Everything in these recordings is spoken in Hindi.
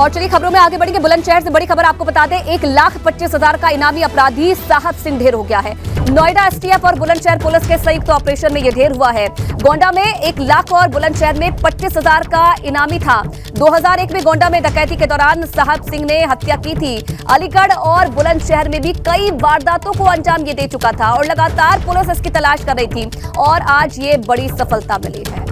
और चलिए खबरों में आगे बढ़ेंगे। बुलंदशहर से बड़ी खबर आपको बता दें, 1,25,000 का इनामी अपराधी साहब सिंह ढेर हो गया है। नोएडा एसटीएफ और बुलंदशहर पुलिस के संयुक्त ऑपरेशन में यह ढेर हुआ है। गोंडा में 1 लाख और बुलंदशहर में 25,000 का इनामी था। 2001 में गोंडा में डकैती के दौरान साहब सिंह ने हत्या की थी। अलीगढ़ और बुलंदशहर में भी कई वारदातों को अंजाम ये दे चुका था और लगातार पुलिस इसकी तलाश कर रही थी और आज ये बड़ी सफलता मिली है।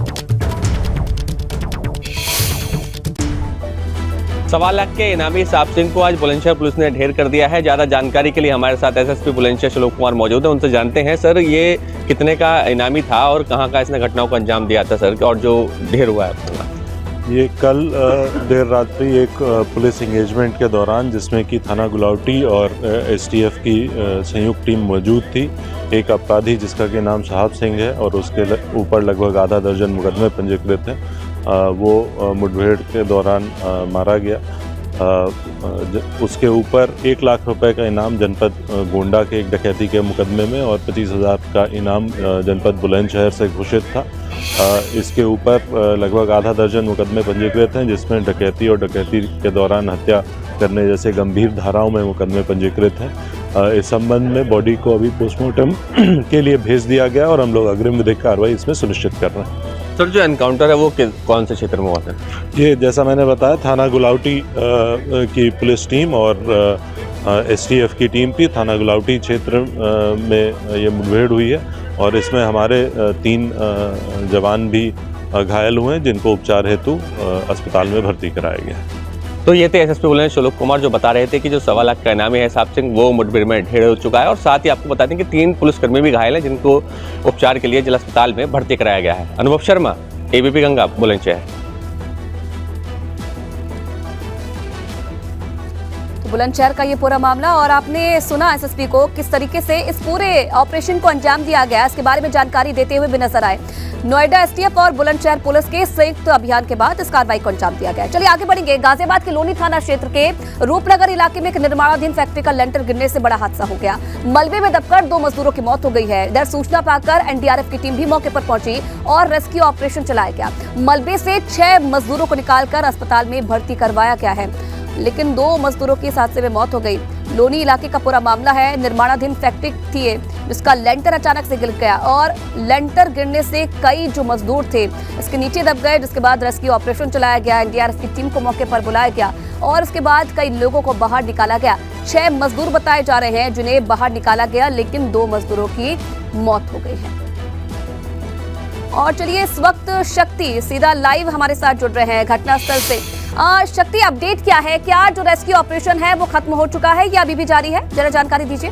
1.25 लाख के इनामी साहब सिंह को आज बुलंदशहर पुलिस ने ढेर कर दिया है। ज्यादा जानकारी के लिए हमारे साथ एसएसपी बुलंदशहर श्लोक कुमार मौजूद है, उनसे जानते हैं। सर, ये कितने का इनामी था और कहां का इसने घटनाओं को अंजाम दिया था सर, और जो ढेर हुआ है? ये कल देर रात्रि एक पुलिस इंगेजमेंट के दौरान, जिसमें कि थाना गुलावटी और एसटीएफ की संयुक्त टीम मौजूद थी, एक अपराधी जिसका कि नाम साहब सिंह है और उसके ऊपर लगभग आधा दर्जन मुकदमे पंजीकृत हैं, वो मुठभेड़ के दौरान मारा गया। उसके ऊपर 1 लाख रुपए का इनाम जनपद गोंडा के एक डकैती के मुकदमे में और 25,000 का इनाम जनपद बुलंदशहर से घोषित था। इसके ऊपर लगभग आधा दर्जन मुकदमे पंजीकृत हैं, जिसमें डकैती और डकैती के दौरान हत्या करने जैसे गंभीर धाराओं में मुकदमे पंजीकृत हैं। इस संबंध में बॉडी को अभी पोस्टमार्टम के लिए भेज दिया गया और हम लोग अग्रिम विधिक कार्रवाई इसमें सुनिश्चित कर रहे हैं। सर, जो एनकाउंटर है वो कौन से क्षेत्र में हुआ था? ये जैसा मैंने बताया, थाना गुलावटी की पुलिस टीम और एसटीएफ की टीम थी। थाना गुलावटी क्षेत्र में ये मुठभेड़ हुई है और इसमें हमारे 3 जवान भी घायल हुए हैं, जिनको उपचार हेतु अस्पताल में भर्ती कराया गया है। तो ये थे एसएसपी बुलंदशहर श्लोक कुमार, जो बता रहे थे कि जो 1.25 लाख का इनामी है साहब सिंह, वो मुठभेड़ में ढेर हो चुका है। और साथ ही आपको बता दें कि 3 पुलिसकर्मी भी घायल हैं, जिनको उपचार के लिए जिला अस्पताल में भर्ती कराया गया है। अनुभव शर्मा, एबीपी गंगा, बुलंदशहर। बुलंदशहर का ये पूरा मामला, और आपने सुना एसएसपी को किस तरीके से इस पूरे ऑपरेशन को अंजाम दिया गया, इसके बारे में जानकारी देते हुए भी नजर आए। नोएडा एसटीएफ और बुलंदशहर पुलिस के संयुक्त अभियान के बाद इस कार्रवाई को अंजाम दिया गया। चलिए आगे बढ़ेंगे। गाजियाबाद के लोनी थाना क्षेत्र के रूपनगर इलाके में एक निर्माणाधीन फैक्ट्री का लेंटर गिरने से बड़ा हादसा हो गया। मलबे में दबकर 2 मजदूरों की मौत हो गई है। इधर सूचना पाकर एनडीआरएफ की टीम भी मौके पर पहुंची और रेस्क्यू ऑपरेशन चलाया गया। मलबे से 6 मजदूरों को निकालकर अस्पताल में भर्ती करवाया गया है, लेकिन 2 मजदूरों की इस हादसे में मौत हो गई। लोनी इलाके का पूरा मामला है। निर्माणाधीन फैक्ट्री थी जिसका लेंटर अचानक से गिर गया और लेंटर गिरने से कई जो मजदूर थे इसके नीचे दब गए, जिसके बाद रेस्क्यू ऑपरेशन चलाया गया। एनडीआरएफ की टीम को मौके पर बुलाया गया और इसके बाद कई लोगों को बाहर निकाला गया। 6 मजदूर बताए जा रहे हैं जिन्हें बाहर निकाला गया, लेकिन 2 मजदूरों की मौत हो गई है। और चलिए इस वक्त शक्ति सीधा लाइव हमारे साथ जुड़ रहे हैं घटनास्थल से। शक्ति, अपडेट क्या है? क्या जो रेस्क्यू ऑपरेशन है वो खत्म हो चुका है या अभी भी जारी है? जरा जानकारी दीजिए।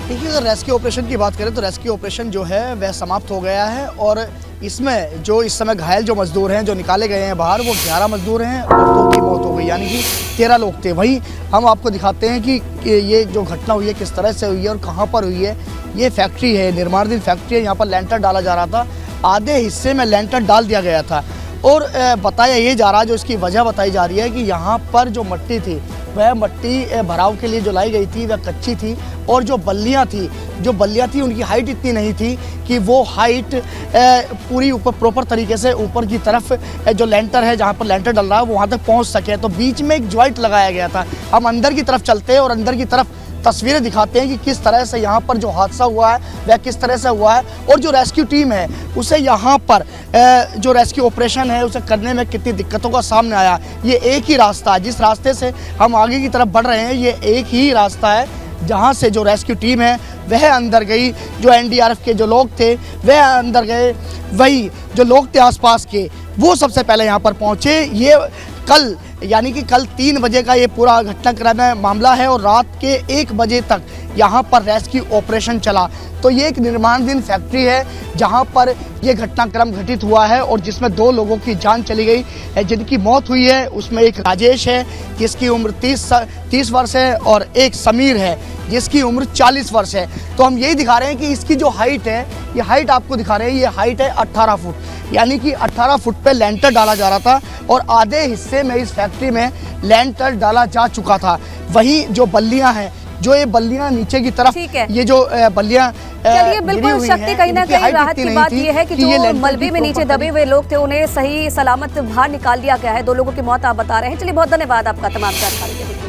देखिए, अगर रेस्क्यू ऑपरेशन की बात करें तो रेस्क्यू ऑपरेशन जो है वह समाप्त हो गया है और इसमें जो इस समय घायल जो मजदूर हैं जो निकाले गए हैं बाहर, वो 11 मजदूर हैं और 2 की मौत हो गई, यानी कि 13 लोग थे। वहीं हम आपको दिखाते हैं कि ये जो घटना हुई है किस तरह से हुई है और कहाँ पर हुई है। ये फैक्ट्री है, निर्माणाधीन फैक्ट्री है। यहाँ पर लेंटर डाला जा रहा था, आधे हिस्से में लेंटर डाल दिया गया था और बताया ये जा रहा, जो इसकी वजह बताई जा रही है कि यहाँ पर जो मट्टी थी वह मट्टी भराव के लिए जो लाई गई थी वह कच्ची थी और जो बल्लियाँ थी उनकी हाइट इतनी नहीं थी कि वो हाइट पूरी ऊपर प्रॉपर तरीके से ऊपर की तरफ जो लेंटर है, जहाँ पर लेंटर डल रहा है, वो वहाँ तक पहुँच सके। तो बीच में एक जॉइंट लगाया गया था। हम अंदर की तरफ चलते हैं और अंदर की तरफ तस्वीरें दिखाते हैं कि किस तरह से यहाँ पर जो हादसा हुआ है वह किस तरह से हुआ है और जो रेस्क्यू टीम है उसे यहाँ पर जो रेस्क्यू ऑपरेशन है उसे करने में कितनी दिक्कतों का सामना आया। ये एक ही रास्ता है, जिस रास्ते से हम आगे की तरफ बढ़ रहे हैं, ये एक ही रास्ता है जहाँ से जो रेस्क्यू टीम है वह अंदर गई। जो एनडीआरएफ के जो लोग थे वह अंदर गए, वही जो लोग थे आसपास के वो सबसे पहले यहाँ पर पहुँचे। ये कल यानी कि कल 3 बजे का ये पूरा घटनाक्रम मामला है और रात के 1 बजे तक यहाँ पर रेस्क्यू ऑपरेशन चला। तो ये एक निर्माणाधीन फैक्ट्री है जहाँ पर ये घटनाक्रम घटित हुआ है और जिसमें 2 लोगों की जान चली गई है, जिनकी मौत हुई है। उसमें एक राजेश है जिसकी उम्र 30 वर्ष है और एक समीर है जिसकी उम्र 40 वर्ष है। तो हम यही दिखा रहे हैं कि इसकी जो हाइट है, ये हाइट आपको दिखा रहे हैं, ये हाइट है 18 फुट, यानी कि 18 फुट पे लेंटर डाला जा रहा था और आधे हिस्से में इस फैक्ट्री में लेंटर डाला जा चुका था। वहीं जो बल्लियां हैं, जो ये बल्लियां नीचे की तरफ, ये जो बल्लियां चलिए, बिल्कुल शक्ति कहीं ना कहीं राहत की बात ये है कि जो मलबे में नीचे दबे हुए लोग थे उन्हें सही सलामत बाहर निकाल दिया गया है। 2 लोगों की मौत आप बता रहे हैं। चलिए, बहुत धन्यवाद आपका तमाम जानकारी के लिए।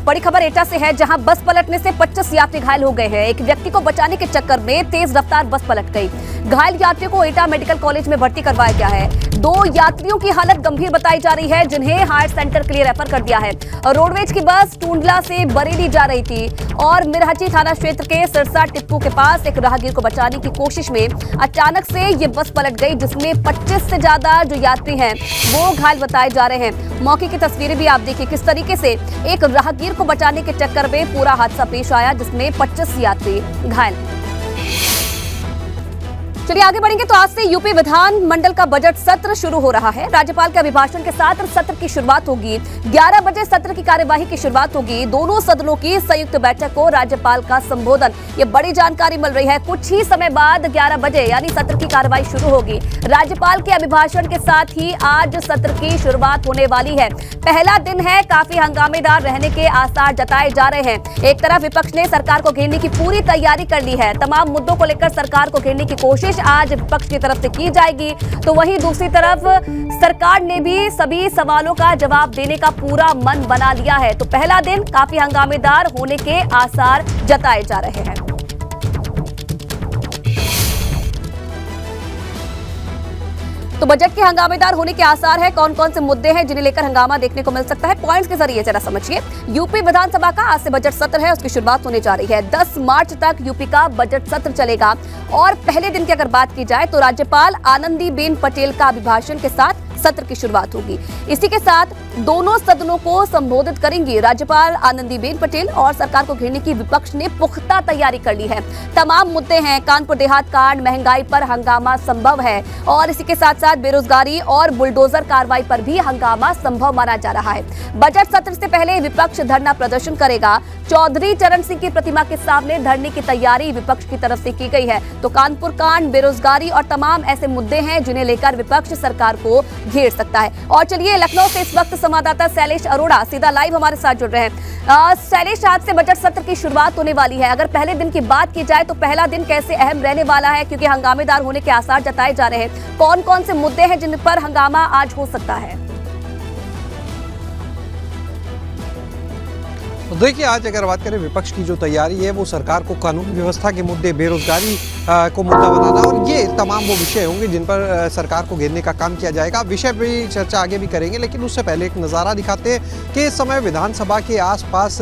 बड़ी खबर एटा से है, जहां बस पलटने से 25 यात्री घायल हो गए हैं। एक व्यक्ति को बचाने के चक्कर में तेज रफ्तार बस पलट गई। घायल यात्रियों को एटा मेडिकल कॉलेज में भर्ती करवाया गया है। 2 यात्रियों की हालत गंभीर बताई जा रही है, जिन्हें हायर सेंटर के लिए रेफर कर दिया है। रोडवेज की बस टूंडला से बरेली जा रही थी और मिरहची थाना क्षेत्र के सिरसा टिप्पू के पास एक राहगीर को बचाने की कोशिश में अचानक से ये बस पलट गई, जिसमें 25 से ज्यादा जो यात्री हैं वो घायल बताए जा रहे हैं। मौके की तस्वीरें भी आप देखिए किस तरीके से एक राहगीर को बचाने के चक्कर में पूरा हादसा पेश आया, जिसमें 25 यात्री घायल। चलिए आगे बढ़ेंगे तो आज से यूपी विधान मंडल का बजट सत्र शुरू हो रहा है। राज्यपाल के अभिभाषण के साथ सत्र की शुरुआत होगी। 11 बजे सत्र की कार्यवाही की शुरुआत होगी। दोनों सदनों की संयुक्त बैठक को राज्यपाल का संबोधन, ये बड़ी जानकारी मिल रही है। कुछ ही समय बाद 11 बजे यानी सत्र की कार्यवाही शुरू होगी। राज्यपाल के अभिभाषण के साथ ही आज सत्र की शुरुआत होने वाली है। पहला दिन है, काफी हंगामेदार रहने के आसार जताए जा रहे हैं। एक तरफ विपक्ष ने सरकार को घेरने की पूरी तैयारी कर ली है। तमाम मुद्दों को लेकर सरकार को घेरने की कोशिश आज विपक्ष की तरफ से की जाएगी, तो वहीं दूसरी तरफ सरकार ने भी सभी सवालों का जवाब देने का पूरा मन बना लिया है। तो पहला दिन काफी हंगामेदार होने के आसार जताए जा रहे हैं। तो बजट के हंगामेदार होने के आसार है। कौन कौन से मुद्दे हैं जिन्हें लेकर हंगामा देखने को मिल सकता है, पॉइंट्स के जरिए जरा समझिए। यूपी विधानसभा का आज से बजट सत्र है, उसकी शुरुआत होने जा रही है। 10 मार्च तक यूपी का बजट सत्र चलेगा और पहले दिन की अगर बात की जाए तो राज्यपाल आनंदीबेन पटेल का अभिभाषण के साथ सत्र की शुरुआत होगी। इसी के साथ दोनों सदनों को संबोधित करेंगी राज्यपाल आनंदीबेन पटेल और सरकार को घेरने की विपक्ष ने पुख्ता तैयारी कर ली है। तमाम मुद्दे हैं, कानपुर देहात कांड, महंगाई पर हंगामा संभव है और इसी के साथ साथ बेरोजगारी और बुलडोजर कार्रवाई पर भी हंगामा संभव माना जा रहा है। बजट सत्र से पहले विपक्ष धरना प्रदर्शन करेगा। चौधरी चरण सिंह की प्रतिमा के सामने धरने की तैयारी विपक्ष की तरफ से की गई है। तो कानपुर कांड, बेरोजगारी और तमाम ऐसे मुद्दे हैं जिन्हें लेकर विपक्ष सरकार को घेर सकता है। और चलिए लखनऊ से इस वक्त संवाददाता शैलेश अरोड़ा सीधा लाइव हमारे साथ जुड़ रहे हैं। शैलेश, आज से बजट सत्र की शुरुआत होने वाली है। अगर पहले दिन की बात की जाए तो पहला दिन कैसे अहम रहने वाला है, क्योंकि हंगामेदार होने के आसार जताए जा रहे हैं। कौन कौन से मुद्दे हैं जिन पर हंगामा आज हो सकता है? तो देखिए, आज अगर बात करें विपक्ष की जो तैयारी है वो सरकार को कानून व्यवस्था के मुद्दे, बेरोजगारी को मुद्दा बनाना और ये तमाम वो विषय होंगे जिन पर सरकार को घेरने का काम किया जाएगा। विषय पे चर्चा आगे भी करेंगे, लेकिन उससे पहले एक नज़ारा दिखाते हैं कि इस समय विधानसभा के आसपास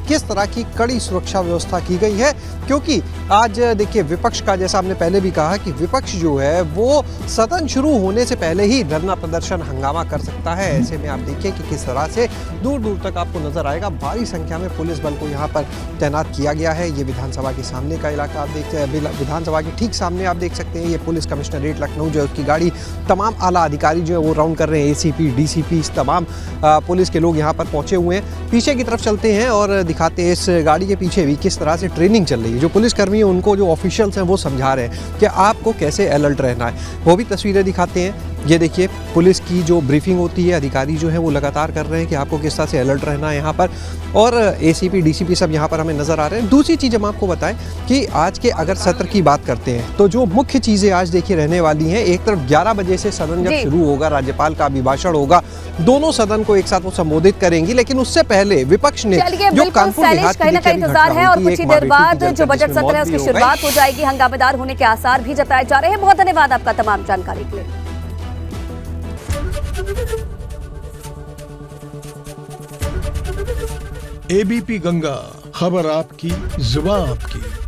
किस तरह की कड़ी सुरक्षा व्यवस्था की गई है। क्योंकि आज देखिए विपक्ष का, जैसा हमने पहले भी कहा कि विपक्ष जो है वो सदन शुरू होने से पहले ही धरना प्रदर्शन, हंगामा कर सकता है। ऐसे में आप देखिए कि किस तरह से दूर दूर तक आपको नजर आएगा। भारी संख्या में पुलिस बल को यहाँ पर तैनात किया गया है। ये विधानसभा के सामने का इलाका आप देखते हैं, विधानसभा के ठीक सामने आप देख सकते हैं ये पुलिस कमिश्नरेट लखनऊ जो है उसकी गाड़ी, तमाम आला अधिकारी जो है वो राउंड कर रहे हैं। एसीपी, डीसीपी, तमाम पुलिस के लोग यहाँ पर पहुंचे हुए हैं। पीछे की तरफ चलते हैं और दिखाते हैं इस गाड़ी के पीछे भी किस तरह से ट्रेनिंग चल रही है। जो पुलिसकर्मी हैं उनको, जो ऑफिशियल्स हैं वो समझा रहे हैं कि आपको कैसे अलर्ट रहना है। वो भी तस्वीरें दिखाते हैं। ये देखिए पुलिस की जो ब्रीफिंग होती है, अधिकारी जो है वो लगातार कर रहे हैं कि आपको किस तरह से अलर्ट रहना है यहाँ पर। और एसीपी, डीसीपी सब यहाँ पर हमें नज़र आ रहे हैं। दूसरी चीज़ हम आपको बताएं कि आज के अगर सत्र की बात करते हैं तो जो मुख्य चीज़ें आज देखिए रहने वाली हैं, एक तरफ 11 बजे से सदन जब शुरू होगा, राज्यपाल का अभिभाषण होगा, दोनों सदन को एक साथ वो संबोधित करेंगी। लेकिन उससे पहले विपक्ष ने जो कानपुर देहात कहीं ना कहीं इंतजार है और कुछ ही देर बाद जो बजट सत्र है उसकी शुरुआत हो जाएगी। हंगामेदार होने के आसार भी जताए जा रहे हैं। बहुत धन्यवाद आपका तमाम जानकारी के लिए। एबीपी गंगा, खबर आपकी, जुबान आपकी।